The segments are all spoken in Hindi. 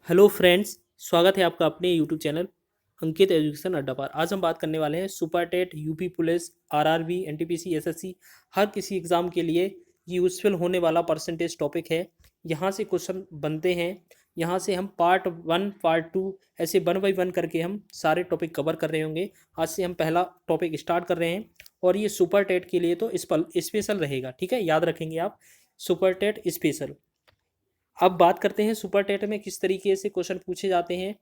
हेलो फ्रेंड्स, स्वागत है आपका अपने यूट्यूब चैनल अंकित एजुकेशन अड्डा पर। आज हम बात करने वाले हैं super TET, UP police, RRB, NTPC, SSC हर किसी एग्ज़ाम के लिए यूज़फुल होने वाला परसेंटेज टॉपिक है। यहाँ से क्वेश्चन बनते हैं। यहाँ से हम पार्ट 1, पार्ट 2 ऐसे 1 बाई 1 करके हम सारे टॉपिक कवर कर रहे होंगे। आज से हम पहला टॉपिक स्टार्ट कर रहे हैं और ये सुपर टेट के लिए तो स्पेशल रहेगा। ठीक है, याद रखेंगे आप, सुपर टेट स्पेशल। अब बात करते हैं सुपर टेट में किस तरीके से क्वेश्चन पूछे जाते हैं।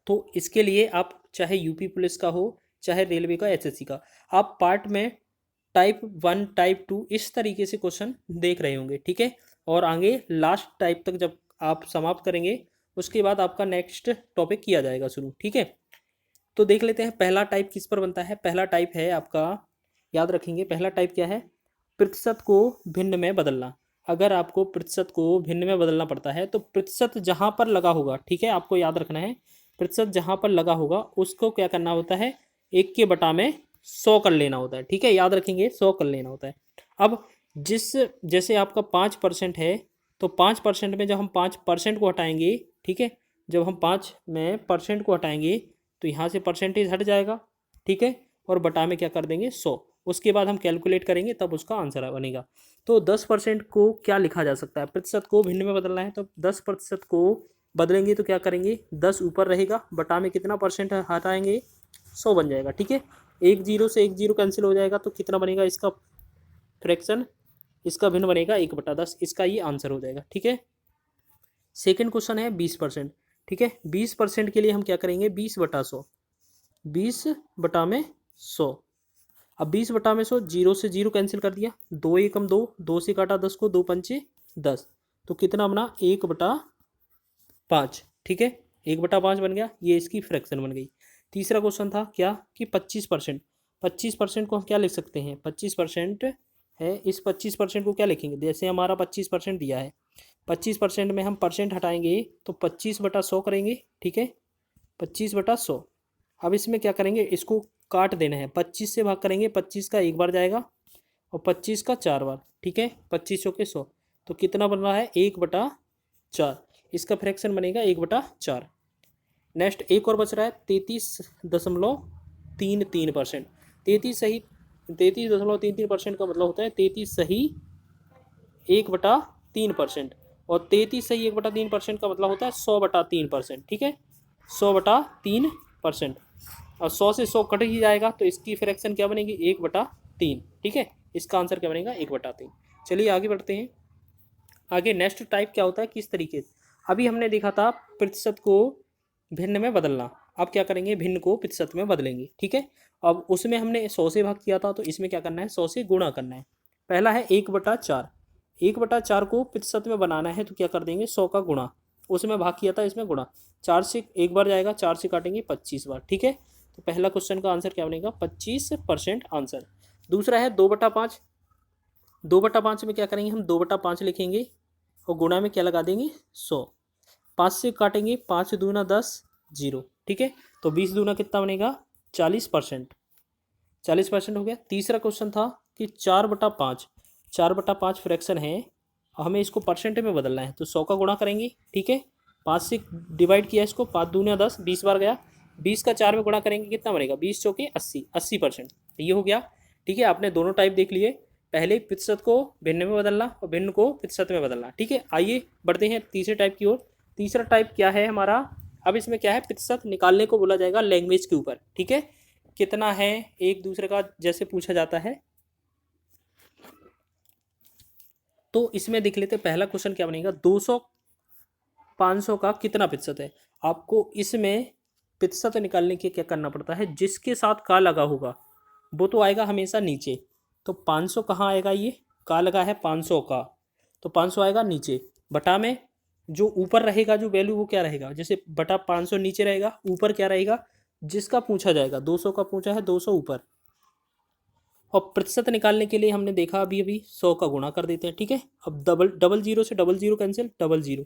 तो इसके लिए आप चाहे यूपी पुलिस का हो, चाहे रेलवे का, एसएससी का, आप पार्ट में टाइप 1, टाइप 2 इस तरीके से क्वेश्चन देख रहे होंगे। ठीक है, और आगे लास्ट टाइप तक जब आप समाप्त करेंगे उसके बाद आपका नेक्स्ट टॉपिक किया जाएगा शुरू। ठीक है, तो देख लेते हैं पहला टाइप किस पर बनता है। पहला टाइप है आपका, याद रखेंगे, पहला टाइप क्या है? प्रतिशत को भिन्न में बदलना। अगर आपको प्रतिशत को भिन्न में बदलना पड़ता है तो प्रतिशत जहाँ पर लगा होगा, ठीक है, आपको याद रखना है, प्रतिशत जहाँ पर लगा होगा उसको क्या करना होता है, 1 के बटा में 100 कर लेना होता है। ठीक है, याद रखेंगे, 100 कर लेना होता है। अब जिस जैसे आपका 5% है तो 5% में जब हम 5% को हटाएंगे, ठीक है, जब हम 5 में परसेंट को हटाएंगे तो यहाँ से परसेंटेज हट जाएगा। ठीक है, और बटा में क्या कर देंगे, 100। उसके बाद हम कैलकुलेट करेंगे तब उसका आंसर बनेगा। तो 10% को क्या लिखा जा सकता है? प्रतिशत को भिन्न में बदलना है तो 10% को बदलेंगे तो क्या करेंगे, 10 ऊपर रहेगा, बटा में कितना परसेंट हटाएंगे, 100 बन जाएगा। ठीक है, एक जीरो से एक जीरो कैंसिल हो जाएगा तो कितना बनेगा इसका फ्रैक्शन, इसका भिन्न बनेगा 1/10। इसका ये आंसर हो जाएगा। ठीक है, सेकेंड क्वेश्चन है 20%। ठीक है, 20% के लिए हम क्या करेंगे, 20/100, 20/100। अब 20/100, जीरो से जीरो कैंसिल कर दिया, 2 एकम 2, 2 से काटा 10 को, 2 पंचे 10, तो कितना बना, 1/5। ठीक है, 1/5 बन गया, ये इसकी फ्रैक्शन बन गई। तीसरा क्वेश्चन था क्या कि 25%। 25% को हम क्या लिख सकते हैं, 25% है, इस 25% को क्या लिखेंगे, जैसे हमारा 25% दिया है, 25% में हम परसेंट हटाएंगे तो 25/100 करेंगे। ठीक है, 25/100। अब इसमें क्या करेंगे, इसको काट देना है, 25 से भाग करेंगे, 25 का एक बार जाएगा और 25 का 4 बार। ठीक है, 25 के 100, तो कितना बन रहा है, 1/4। इसका फ्रैक्शन बनेगा 1/4। नेक्स्ट एक और बच रहा है 33.33%। 33.33% का मतलब होता है 33 सही 1/3%, और 33 सही 1/3% का मतलब होता है 100/3%। ठीक है, 100/3%। और 100 से 100 कट ही जाएगा तो इसकी फ्रैक्शन क्या बनेगी, 1/3। ठीक है, इसका आंसर क्या बनेगा, 1/3। चलिए आगे बढ़ते हैं। आगे नेक्स्ट टाइप क्या होता है, किस तरीके से, अभी हमने देखा था प्रतिशत को भिन्न में बदलना। अब क्या करेंगे, भिन्न को प्रतिशत में बदलेंगे। ठीक है, अब उसमें हमने 100 से भाग किया था तो इसमें क्या करना है, 100 से गुणा करना है। पहला है 1/4। 1/4 को प्रतिशत में बनाना है तो क्या कर देंगे, 100 का गुणा, उसमें भाग किया था इसमें गुणा, 4 से एक बार जाएगा, 4 से काटेंगे 25 बार। ठीक है, तो पहला क्वेश्चन का आंसर क्या बनेगा, 25% आंसर। दूसरा है 2/5। 2/5 में क्या करेंगे, हम 2/5 लिखेंगे और गुणा में क्या लगा देंगे, 100। 5 से काटेंगे, 5 दूना 10, जीरो। ठीक है, तो 20 दूना कितना बनेगा, 40%। 40% हो गया। तीसरा क्वेश्चन था कि 4/5। 4/5 फ्रैक्शन है, हमें इसको परसेंट में बदलना है तो 100 का गुणा करेंगे। ठीक है, 5 से डिवाइड किया इसको, 5 दूना 10, 20 बार गया, 20 का 4 में गुणा करेंगे कितना बनेगा, 20 चौके 80, 80%। ये हो गया। ठीक है, आपने दोनों टाइप देख लिए, पहले प्रतिशत को भिन्न में बदलना और भिन्न को प्रतिशत में बदलना। ठीक है, आइए बढ़ते हैं तीसरे टाइप की ओर। तीसरा टाइप क्या है हमारा, अब इसमें क्या है, प्रतिशत निकालने को बोला जाएगा लैंग्वेज के ऊपर। ठीक है, कितना है एक दूसरे का जैसे पूछा जाता है, तो इसमें देख लेते पहला क्वेश्चन क्या बनेगा, 200 500 का कितना प्रतिशत है। आपको इसमें प्रतिशत निकालने के क्या करना पड़ता है, जिसके साथ का लगा होगा वो तो आएगा हमेशा नीचे। तो 500 कहाँ आएगा, ये का लगा है 500 का, तो 500 आएगा नीचे, बटा में जो ऊपर रहेगा जो वैल्यू वो क्या रहेगा, जैसे बटा 500 नीचे रहेगा, ऊपर क्या रहेगा, जिसका पूछा जाएगा, 200 का पूछा है, 200 ऊपर। और प्रतिशत निकालने के लिए हमने देखा अभी अभी 100 का गुणा कर देते हैं। ठीक है, अब डबल डबल जीरो से double zero cancel, double zero.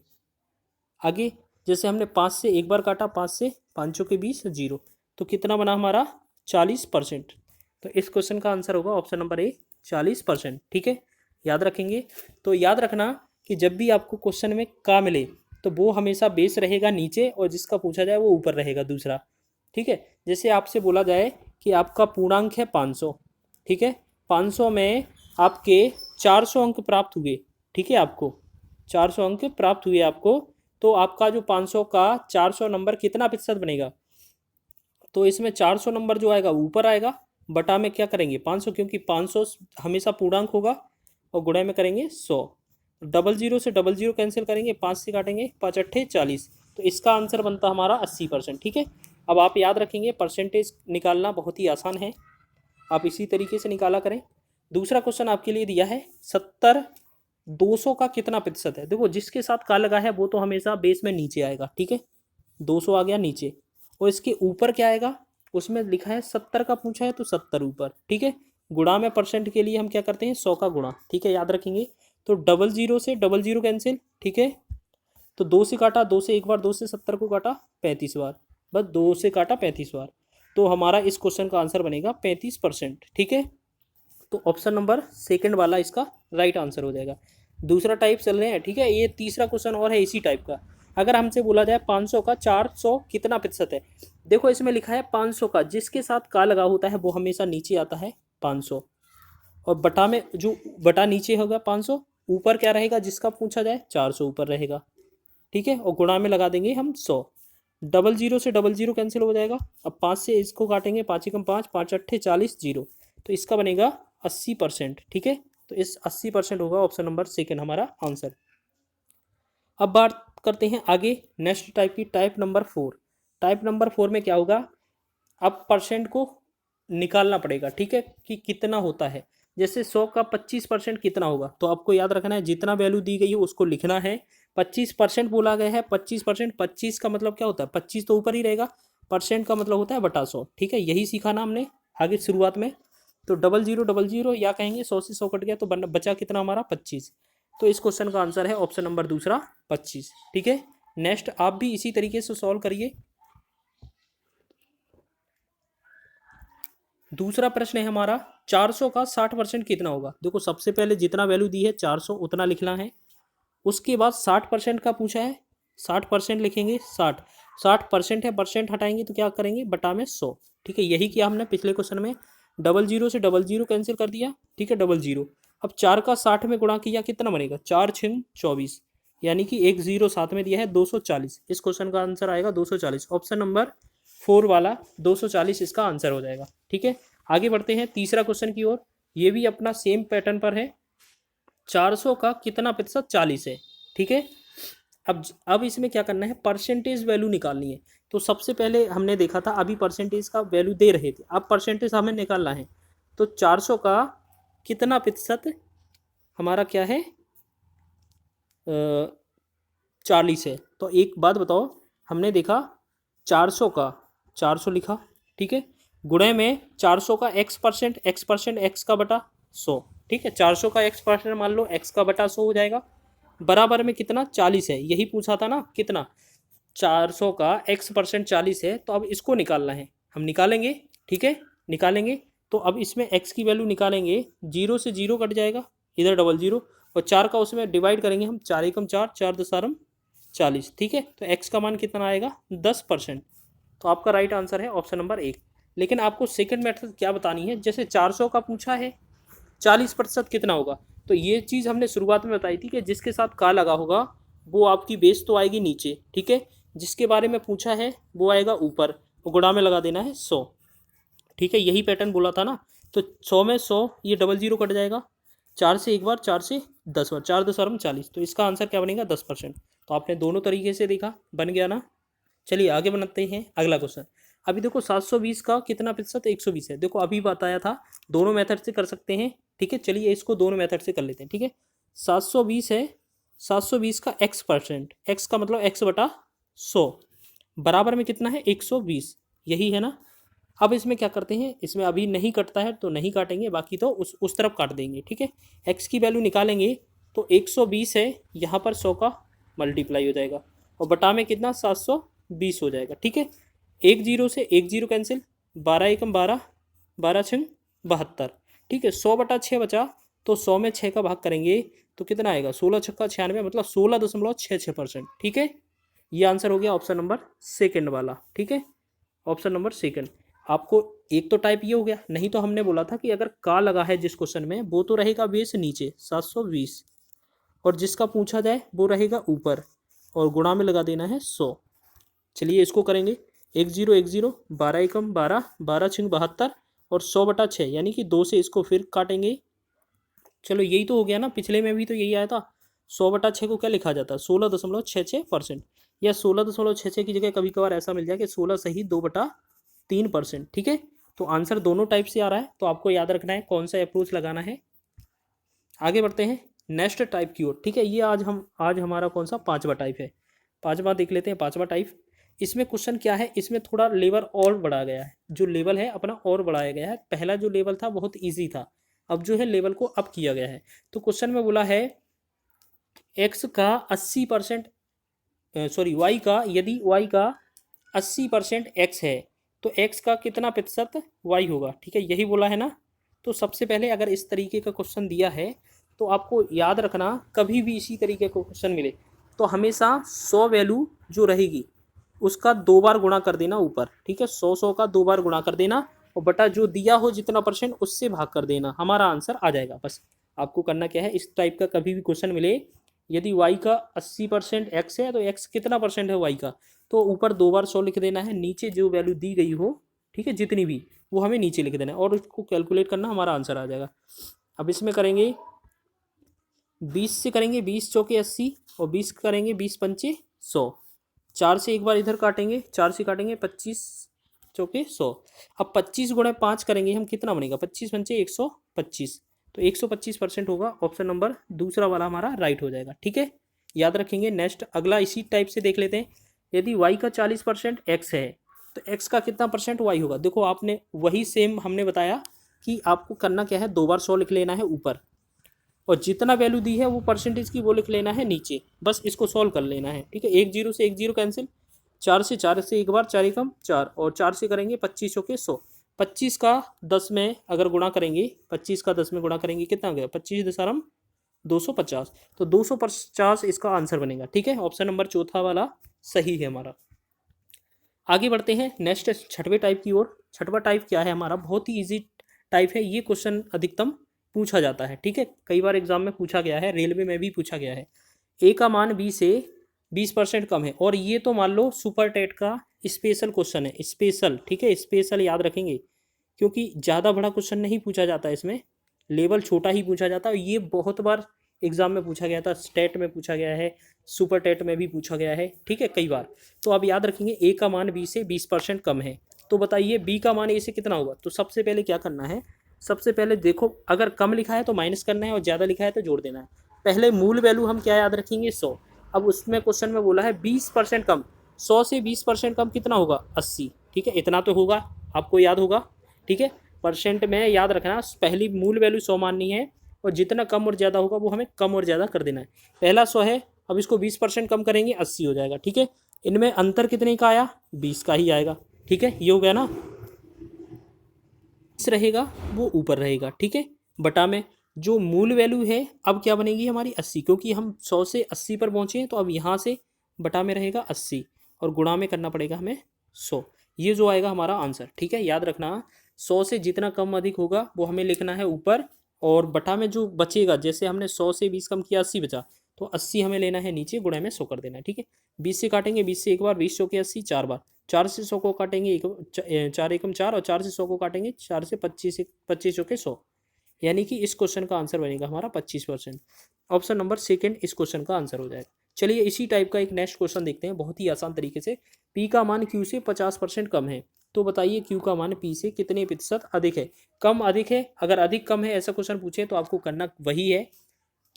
आगे जैसे हमने 5 से एक बार काटा, 5 से 5 के 20, जीरो, तो कितना बना हमारा, 40%। तो इस क्वेश्चन का आंसर होगा ऑप्शन नंबर ए, 40%। ठीक है, याद रखेंगे। तो याद रखना कि जब भी आपको क्वेश्चन में का मिले तो वो हमेशा बेस रहेगा नीचे और जिसका पूछा जाए वो ऊपर रहेगा दूसरा। ठीक है, जैसे आपसे बोला जाए कि आपका पूर्णांक है 500, ठीक है, 500 में आपके 400 अंक प्राप्त हुए, ठीक है, आपको 400 अंक प्राप्त हुए आपको, तो आपका जो 500 का 400 नंबर कितना प्रतिशत बनेगा, तो इसमें 400 नंबर जो आएगा ऊपर आएगा, बटा में क्या करेंगे 500, क्योंकि 500 हमेशा पूर्णांक होगा, और गुणा में करेंगे 100। डबल जीरो से डबल जीरो कैंसिल करेंगे, 5 से काटेंगे, 5 अट्ठे 40, तो इसका आंसर बनता हमारा 80%। ठीक है, अब आप याद रखेंगे परसेंटेज निकालना बहुत ही आसान है, आप इसी तरीके से निकाला करें। दूसरा क्वेश्चन आपके लिए दिया है 70 200 का कितना प्रतिशत है। देखो जिसके साथ का लगा है वो तो हमेशा बेस में नीचे आएगा, ठीक है, 200 आ गया नीचे, और इसके ऊपर क्या आएगा, उसमें लिखा है 70 का पूछा है तो 70 ऊपर, ठीक है। गुणा में परसेंट के लिए हम क्या करते हैं 100 का गुणा, ठीक है, याद रखेंगे। तो डबल जीरो से डबल जीरो कैंसिल, ठीक है, तो 2 से काटा, 2 से एक बार, 2 से 70 को काटा 35 बार, बस 2 से काटा 35 बार, तो हमारा इस क्वेश्चन का आंसर बनेगा 35%। ठीक है, तो ऑप्शन नंबर सेकंड वाला इसका राइट आंसर हो जाएगा। दूसरा टाइप चल रहे हैं, ठीक है, ये तीसरा क्वेश्चन और है इसी टाइप का। अगर हमसे बोला जाए 500 का 400 कितना प्रतिशत है, देखो इसमें लिखा है 500 का जिसके साथ का लगा होता है वो हमेशा नीचे आता है 500, और बटा में जो बटा नीचे होगा 500, ऊपर क्या रहेगा जिसका पूछा जाए 400 ऊपर रहेगा, ठीक है, और गुणा में लगा देंगे हम 100। डबल जीरो से डबल जीरो कैंसिल हो जाएगा, अब 5 से इसको काटेंगे, 5 एकम 5, 5 अट्ठे 40, जीरो, तो इसका बनेगा 80%। ठीक है, तो इस 80% होगा ऑप्शन नंबर सेकंड हमारा आंसर। अब बात करते हैं आगे नेक्स्ट टाइप की, टाइप नंबर 4। टाइप नंबर 4 में क्या होगा, अब परसेंट को निकालना पड़ेगा, ठीक है, कि कितना होता है। जैसे 100 का 25% कितना होगा, तो आपको याद रखना है जितना वैल्यू दी गई है उसको लिखना है। 25% बोला गया है, 25%, 25 का मतलब क्या होता है, 25 तो ऊपर ही रहेगा, परसेंट का मतलब होता है बटा 100, ठीक है, यही सीखा ना हमने आगे शुरुआत में। तो डबल जीरो या कहेंगे 100 से 100 कट गया तो बचा कितना हमारा 25, तो इस क्वेश्चन का आंसर है ऑप्शन नंबर दूसरा 25। ठीक है, नेक्स्ट आप भी इसी तरीके से सॉल्व करिए। दूसरा प्रश्न है हमारा 400 का 60% कितना होगा। देखो सबसे पहले जितना वैल्यू दी है 400 उतना लिखना है, उसके बाद 60% का पूछा है, 60% लिखेंगे, 60% है, परसेंट हटाएंगे तो क्या करेंगे बटा में 100, ठीक है, यही किया हमने पिछले क्वेश्चन में। डबल जीरो से डबल जीरो कैंसिल कर दिया, ठीक है, डबल जीरो, अब 4 का 60 में गुणा किया कितना बनेगा, 4 6 24, यानी कि एक जीरो साथ में दिया है 240, इस क्वेश्चन का आंसर आएगा 240, ऑप्शन नंबर 4 वाला 240 इसका आंसर हो जाएगा। ठीक है, आगे बढ़ते हैं तीसरा क्वेश्चन की ओर, ये भी अपना सेम पैटर्न पर है। 400 का कितना प्रतिशत 40 है, ठीक है। अब इसमें क्या करना है, परसेंटेज वैल्यू निकालनी है। तो सबसे पहले हमने देखा था अभी परसेंटेज का वैल्यू दे रहे थे, अब परसेंटेज हमें निकालना है। तो 400 का कितना प्रतिशत हमारा क्या है 40 है। तो एक बात बताओ, हमने देखा 400 का 400 लिखा, ठीक है, गुणे में 400 का x%, x का बटा 100, ठीक है, 400 का x% मान लो, x का बटा 100 हो जाएगा, बराबर में कितना 40 है, यही पूछा था ना कितना, 400 का x% 40 है, तो अब इसको निकालना है, हम निकालेंगे, ठीक है, निकालेंगे। तो अब इसमें x की वैल्यू निकालेंगे, जीरो से जीरो कट जाएगा, इधर डबल जीरो, और 4 का उसमें डिवाइड करेंगे हम, 4 एकम 4, 4 दसारम 40, ठीक है, तो x का मान कितना आएगा 10%, तो आपका राइट आंसर है ऑप्शन नंबर 1। लेकिन आपको सेकंड मेथड क्या बतानी है, जैसे 400 का पूछा है 40% कितना होगा, तो ये चीज़ हमने शुरुआत में बताई थी कि जिसके साथ का लगा होगा वो आपकी बेस तो आएगी नीचे, ठीक है, जिसके बारे में पूछा है वो आएगा ऊपर, और गुणा में लगा देना है 100, ठीक है, यही पैटर्न बोला था ना। तो 100 में 100, ये डबल जीरो कट जाएगा, 4 से एक बार, 4 से 10 बार, 4 10 और 40, तो इसका आंसर क्या बनेगा 10%। तो आपने दोनों तरीके से देखा, बन गया ना। चलिए आगे बनाते हैं अगला क्वेश्चन। अभी देखो 720 का कितना प्रतिशत 120 है, देखो अभी बताया था दोनों मेथड से कर सकते हैं, ठीक है, चलिए इसको दोनों मेथड से कर लेते हैं। ठीक है, 720 है, 720 का x%, x का मतलब x बटा 100, बराबर में कितना है 120, यही है ना। अब इसमें क्या करते हैं, इसमें अभी नहीं कटता है तो नहीं काटेंगे, बाकी तो उस तरफ काट देंगे, ठीक है। x की वैल्यू निकालेंगे तो 120 है, यहाँ पर 100 का मल्टीप्लाई हो जाएगा, और बटा में कितना 720 हो जाएगा, ठीक है। एक जीरो से एक जीरो कैंसिल, 12 एकम 12, 12 छंग 72, ठीक है, 100 बटा 6 बचा, तो 100 में 6 का भाग करेंगे तो कितना आएगा 16 छक्का 96, मतलब 16.66%। ठीक है, ये आंसर हो गया ऑप्शन नंबर सेकंड वाला। ठीक है, ऑप्शन नंबर सेकंड। आपको एक तो टाइप ये हो गया, नहीं तो हमने बोला था कि अगर का लगा है जिस क्वेश्चन में वो तो रहेगा बेस नीचे 720, और जिसका पूछा जाए वो रहेगा ऊपर, और गुणा में लगा देना है 100। चलिए इसको करेंगे, 1010, 12 एकम 12, 12 छिंग 72, और 100/6, यानी कि 2 से इसको फिर काटेंगे। चलो यही तो हो गया ना, पिछले में भी तो यही आया था। 100/6 को क्या लिखा जाता है 16.66%, या 16.66 की जगह कभी कभार ऐसा मिल जाए कि 16 सही 2/3%। ठीक है, तो आंसर दोनों टाइप से आ रहा है, तो आपको याद रखना है कौन सा अप्रोच लगाना है। आगे बढ़ते हैं नेक्स्ट टाइप की ओर। ठीक है, ये आज हमारा कौन सा पांचवा टाइप है। पांचवा देख लेते हैं, पांचवा टाइप। इसमें क्वेश्चन क्या है, इसमें थोड़ा लेवल और बढ़ाया गया है, जो लेवल है अपना और बढ़ाया गया है। पहला जो लेवल था बहुत ईजी था, अब जो है लेवल को अप किया गया है। तो क्वेश्चन में बोला है एक्स का 80%, सॉरी वाई का, यदि वाई का 80% एक्स है तो एक्स का कितना प्रतिशत वाई होगा। ठीक है, यही बोला है ना। तो सबसे पहले अगर इस तरीके का क्वेश्चन दिया है तो आपको याद रखना, कभी भी इसी तरीके का क्वेश्चन मिले तो हमेशा 100 वैल्यू जो रहेगी उसका 2 बार गुणा कर देना ऊपर। ठीक है, 100 का 2 बार गुणा कर देना, और बटा जो दिया हो जितना परसेंट उससे भाग कर देना, हमारा आंसर आ जाएगा। बस आपको करना क्या है, इस टाइप का कभी भी क्वेश्चन मिले, यदि y का 80% x है तो x कितना परसेंट है y का, तो ऊपर 2 बार 100 लिख देना है, नीचे जो वैल्यू दी गई हो, ठीक है, जितनी भी, वो हमें नीचे लिख देना है, और उसको कैलकुलेट करना, हमारा आंसर आ जाएगा। अब इसमें करेंगे 20 से करेंगे 20 चौके 80, और 20 करेंगे 20 पंचे 100, 4 से एक बार इधर काटेंगे, 4 से काटेंगे 25 चौके 100। अब 25 गुणे 5 करेंगे हम, कितना बनेगा 25 पंचे 125, तो 125% होगा। ऑप्शन नंबर दूसरा वाला हमारा राइट हो जाएगा। ठीक है, याद रखेंगे। नेक्स्ट अगला इसी टाइप से देख लेते हैं। यदि y का 40% x है तो x का कितना परसेंट y होगा। देखो आपने वही सेम हमने बताया कि आपको करना क्या है, 2 बार 100 लिख लेना है ऊपर, और जितना वैल्यू दी है वो परसेंटेज की वो लिख लेना है नीचे, बस इसको सॉल्व कर लेना है। ठीक है, 1 0 से 1 0 कैंसिल, 4 से एक बार 4 एकम 4, और 4 से करेंगे 25 के 100, 25 का 10 में अगर गुणा करेंगे, 25 का 10 में गुणा करेंगे कितना हो गया 25 दशमलव 250, तो 250 इसका आंसर बनेगा। ठीक है, ऑप्शन नंबर चौथा वाला सही है हमारा। आगे बढ़ते हैं नेक्स्ट छठवें टाइप की ओर। छठवा टाइप क्या है हमारा, बहुत ही इजी टाइप है। ये क्वेश्चन अधिकतम पूछा जाता है। ठीक है, कई बार एग्जाम में पूछा गया है, रेलवे में भी पूछा गया है। ए का मान बी से 20% कम है, और ये तो मान लो सुपर टेट का स्पेशल क्वेश्चन है, स्पेशल। ठीक है, स्पेशल याद रखेंगे, क्योंकि ज़्यादा बड़ा क्वेश्चन नहीं पूछा जाता है, इसमें लेवल छोटा ही पूछा जाता है। ये बहुत बार एग्जाम में पूछा गया था, स्टेट में पूछा गया है, सुपर टेट में भी पूछा गया है। ठीक है, कई बार। तो अब याद रखेंगे ए का मान बी से 20% कम है, तो बताइए बी का मान ए से कितना होगा। तो सबसे पहले क्या करना है, सबसे पहले देखो, अगर कम लिखा है तो माइनस करना है, और ज़्यादा लिखा है तो जोड़ देना है। पहले मूल वैल्यू हम क्या याद रखेंगे 100। अब उसमें क्वेश्चन में बोला है 20% कम, 100 से 20% कम कितना होगा 80। ठीक है, इतना तो होगा, आपको याद होगा। ठीक है, परसेंट में याद रखना, पहली मूल वैल्यू 100 माननी है, और जितना कम और ज़्यादा होगा वो हमें कम और ज़्यादा कर देना है। पहला 100 है, अब इसको 20% कम करेंगे 80 हो जाएगा। ठीक है, इनमें अंतर कितने का आया, 20 का ही आएगा। ठीक है, ये हो गया ना, रहेगा वो ऊपर रहेगा। ठीक है, बटा में जो मूल वैल्यू है अब क्या बनेगी हमारी 80, क्योंकि हम 100 से 80 पर पहुंचे हैं, तो अब यहाँ से बटा में रहेगा 80, और गुणा में करना पड़ेगा हमें 100। ये जो आएगा हमारा आंसर। ठीक है, याद रखना 100 से जितना कम अधिक होगा वो हमें लिखना है ऊपर, और बटा में जो बचेगा, जैसे हमने 100 से 20 कम किया 80 बचा, तो 80 हमें लेना है नीचे, गुणा में 100 कर देना है। ठीक है, 20 से काटेंगे, 20 से एक बार, 20 चौके 80 4 बार, 4 से 100 को काटेंगे 4 एकम 4, और 4 से 100 को काटेंगे 4 से 25 चौके 100, यानी कि इस क्वेश्चन का आंसर बनेगा हमारा 25%। ऑप्शन नंबर सेकंड इस क्वेश्चन का आंसर हो जाएगा। चलिए इसी टाइप का एक नेक्स्ट क्वेश्चन देखते हैं, बहुत ही आसान तरीके से। पी का मान क्यू से 50% कम है, तो बताइए क्यू का मान पी से कितने प्रतिशत अधिक है। कम अधिक है, अगर अधिक कम है ऐसा क्वेश्चन पूछे तो आपको करना वही है,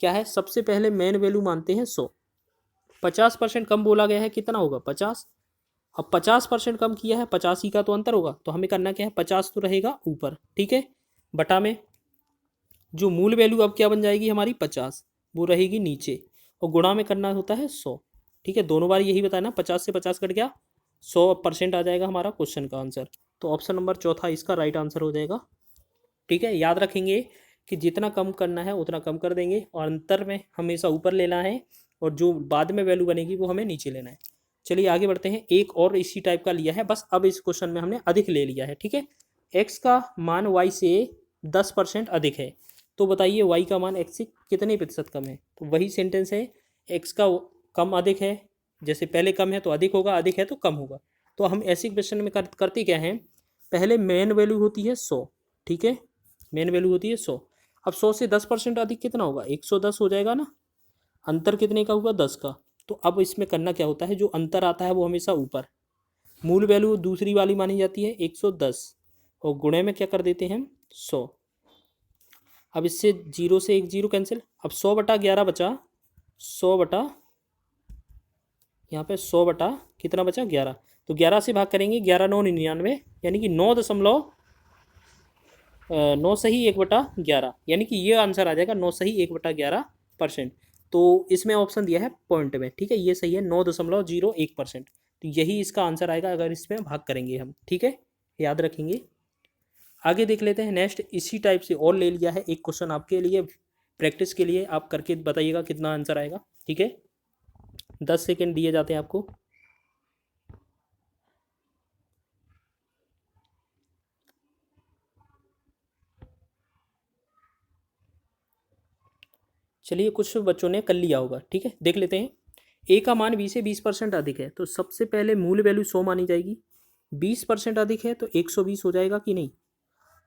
क्या है, सबसे पहले मेन वैल्यू मानते हैं 100, 50% कम बोला गया है, कितना होगा 50। अब 50% कम किया है, 50 ही का तो अंतर होगा, तो हमें करना क्या है, 50 तो रहेगा ऊपर। ठीक है, बटा में जो मूल वैल्यू अब क्या बन जाएगी हमारी 50, वो रहेगी नीचे, और गुणा में करना होता है 100। ठीक है, दोनों बार यही बताया ना, 50 से 50 कट गया, 100% आ जाएगा हमारा क्वेश्चन का आंसर। तो ऑप्शन नंबर चौथा इसका राइट आंसर हो जाएगा। ठीक है, याद रखेंगे कि जितना कम करना है उतना कम कर देंगे और अंतर में हमेशा ऊपर लेना है और जो बाद में वैल्यू बनेगी वो हमें नीचे लेना है। चलिए आगे बढ़ते हैं। एक और इसी टाइप का लिया है, बस अब इस क्वेश्चन में हमने अधिक ले लिया है। ठीक है, एक्स का मान वाई से 10% अधिक है, तो बताइए वाई का मान एक्स से कितने प्रतिशत कम है। तो वही सेंटेंस है, एक्स का कम अधिक है, जैसे पहले कम है तो अधिक होगा, अधिक है तो कम होगा। तो हम ऐसे क्वेश्चन में करते क्या हैं, पहले मेन वैल्यू होती है 100। ठीक है, मेन वैल्यू होती है 100। अब 100 से 10% अधिक कितना होगा, 110 हो जाएगा ना। अंतर कितने का हुआ, 10 का। तो अब इसमें करना क्या होता है, जो अंतर आता है वो हमेशा ऊपर, मूल वैल्यू दूसरी वाली मानी जाती है 110 और गुणे में क्या कर देते हैं 100। अब इससे 0 से 1 0 कैंसिल। अब 100/11 बचा, 100 यहाँ पे 100 कितना बचा 11। तो 11 से भाग करेंगे, 11 9 99, यानी कि 9 सही 1/11, यानी कि ये आंसर आ जाएगा 9 सही 1/11%। तो इसमें ऑप्शन दिया है पॉइंट में। ठीक है, ये सही है 9.01%। तो यही इसका आंसर आएगा अगर इसमें भाग करेंगे हम। ठीक है, याद रखेंगे। आगे देख लेते हैं नेक्स्ट। इसी टाइप से और ले लिया है एक क्वेश्चन आपके लिए प्रैक्टिस के लिए, आप करके बताइएगा कितना आंसर आएगा। ठीक है, 10 सेकेंड दिए जाते हैं आपको। चलिए, कुछ बच्चों ने कर लिया होगा। ठीक है, देख लेते हैं। ए का मान बी से 20% अधिक है, तो सबसे पहले मूल वैल्यू 100 मानी जाएगी। 20% अधिक है तो 120 हो जाएगा कि नहीं,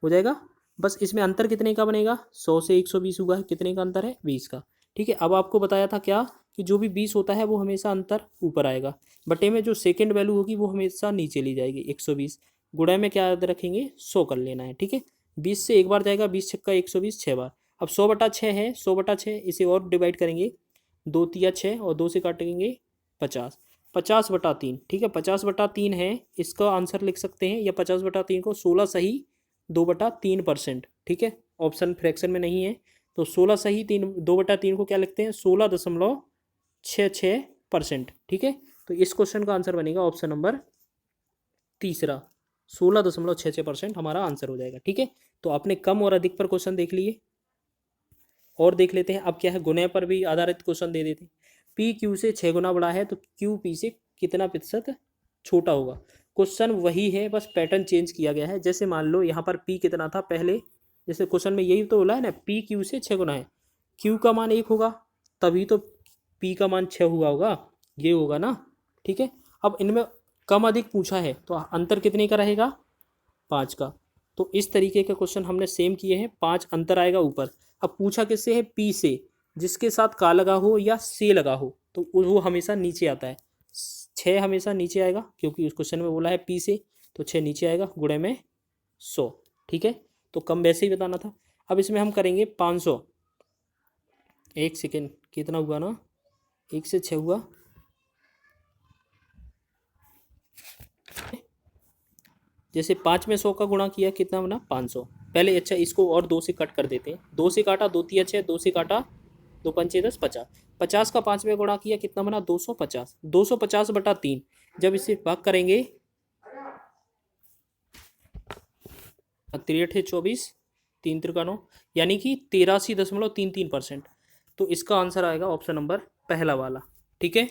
हो जाएगा। बस इसमें अंतर कितने का बनेगा, 100 से 120 हुआ है, कितने का अंतर है 20 का। ठीक है, अब आपको बताया था क्या कि जो भी 20 होता है वो हमेशा अंतर ऊपर आएगा, बटे में जो सेकेंड वैल्यू होगी वो हमेशा नीचे ली जाएगी 120। गुणा में क्या याद रखेंगे 100 कर लेना है। ठीक है, 20 से एक बार जाएगा, 20 छक्का 120 6 बार। अब 100/6 है, 100/6 इसे और डिवाइड करेंगे, 2 तिया 6 और 2 से काटेंगे 50, 50/3। ठीक है, 50/3 है, इसका आंसर लिख सकते हैं, या 50/3 को 16 सही 2/3%। ठीक है, ऑप्शन फ्रैक्शन में नहीं है, तो 16 सही 2/3 को क्या लिखते हैं 16.66%। ठीक है, तो इस क्वेश्चन का आंसर बनेगा ऑप्शन नंबर तीसरा, 16.66% हमारा आंसर हो जाएगा। ठीक है, तो आपने कम और अधिक पर क्वेश्चन देख लिए, और देख लेते हैं अब क्या है, गुणे पर भी आधारित क्वेश्चन दे देते हैं। पी क्यू से 6 गुना बड़ा है तो क्यू पी से कितना प्रतिशत छोटा होगा। क्वेश्चन वही है, बस पैटर्न चेंज किया गया है। जैसे मान लो यहाँ पर पी कितना था पहले, जैसे क्वेश्चन में यही तो बोला है ना, पी क्यू से 6 गुना है, क्यू का मान 1 होगा, तभी तो पी का मान 6 हुआ होगा, ये होगा ना। ठीक है, अब इनमें कम अधिक पूछा है तो अंतर कितने का रहेगा 5 का। तो इस तरीके के क्वेश्चन हमने सेम किए हैं, 5 अंतर आएगा ऊपर। अब पूछा किससे है, पी से, जिसके साथ का लगा हो या से लगा हो तो वो हमेशा नीचे आता है। 6 हमेशा नीचे आएगा क्योंकि उस क्वेश्चन में बोला है पी से, तो 6 नीचे आएगा, गुणे में 100। ठीक है, तो कम वैसे ही बताना था। अब इसमें हम करेंगे 500, एक सेकेंड कितना हुआ ना, 1 से 6 हुआ, जैसे 5 में 100 का गुणा किया कितना बना 500 पहले। अच्छा, इसको और 2 से कट कर देते हैं, 2 से काटा 2 तिया 6, 2 से काटा 2 पंचे 10, 50, 50 का 5 में गुणा किया कितना बना 250, 250/3। जब इसे भाग करेंगे 3 24 3 त्रिका 9, यानी कि 83.33%। तो इसका आंसर आएगा ऑप्शन नंबर पहला वाला। ठीक है,